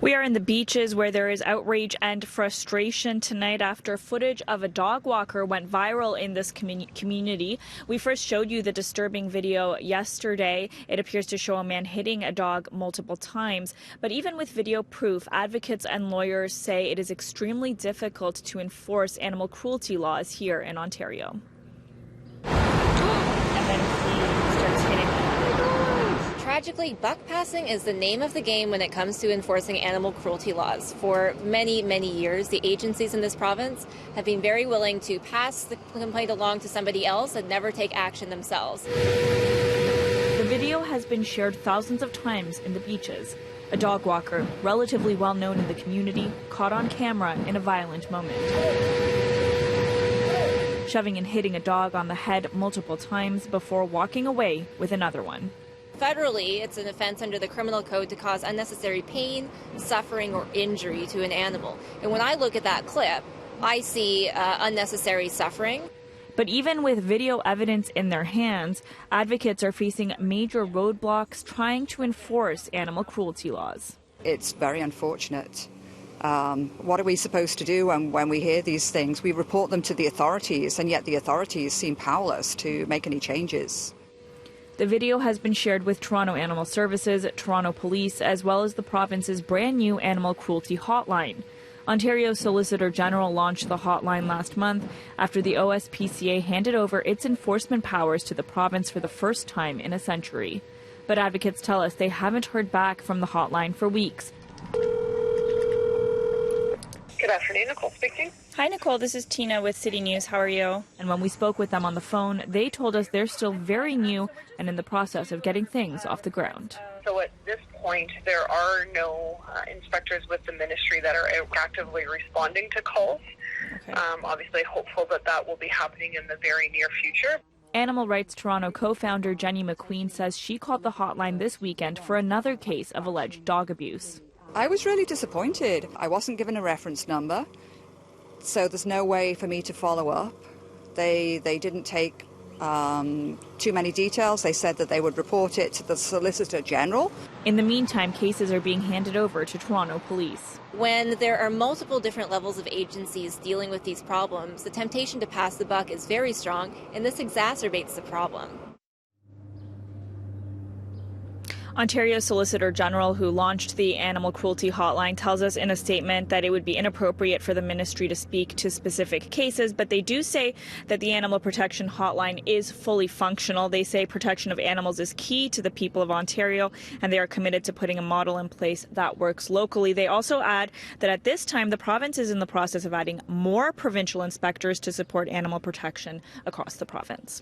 We are in the beaches where there is outrage and frustration tonight after footage of a dog walker went viral in this community. We first showed you the disturbing video yesterday. It appears to show a man hitting a dog multiple times. But even with video proof, advocates and lawyers say it is extremely difficult to enforce animal cruelty laws here in Ontario. And then he starts hitting them. Tragically, buck passing is the name of the game when it comes to enforcing animal cruelty laws. For many, many years, the agencies in this province have been very willing to pass the complaint along to somebody else and never take action themselves. The video has been shared thousands of times in the beaches. A dog walker, relatively well known in the community, caught on camera in a violent moment, shoving and hitting a dog on the head multiple times before walking away with another one. Federally, it's an offense under the criminal code to cause unnecessary pain, suffering, or injury to an animal. And when I look at that clip, I see unnecessary suffering. But even with video evidence in their hands, advocates are facing major roadblocks trying to enforce animal cruelty laws. It's very unfortunate. What are we supposed to do when we hear these things? We report them to the authorities, and yet the authorities seem powerless to make any changes. The video has been shared with Toronto Animal Services, Toronto Police, as well as the province's brand new animal cruelty hotline. Ontario Solicitor General launched the hotline last month after the OSPCA handed over its enforcement powers to the province for the first time in a century. But advocates tell us they haven't heard back from the hotline for weeks. Good afternoon, Nicole speaking. Hi, Nicole. This is Tina with CityNews. How are you? And when we spoke with them on the phone, they told us they're still very new and in the process of getting things off the ground. So at this point, there are no inspectors with the ministry that are actively responding to calls. Okay. Obviously, hopeful that will be happening in the very near future. Animal Rights Toronto co-founder Jenny McQueen says she called the hotline this weekend for another case of alleged dog abuse. I was really disappointed. I wasn't given a reference number, so there's no way for me to follow up. They didn't take too many details. They said that they would report it to the Solicitor General. In the meantime, cases are being handed over to Toronto Police. When there are multiple different levels of agencies dealing with these problems, the temptation to pass the buck is very strong, and this exacerbates the problem. Ontario Solicitor General, who launched the animal cruelty hotline, tells us in a statement that it would be inappropriate for the ministry to speak to specific cases, but they do say that the animal protection hotline is fully functional. They say protection of animals is key to the people of Ontario, and they are committed to putting a model in place that works locally. They also add that at this time, the province is in the process of adding more provincial inspectors to support animal protection across the province.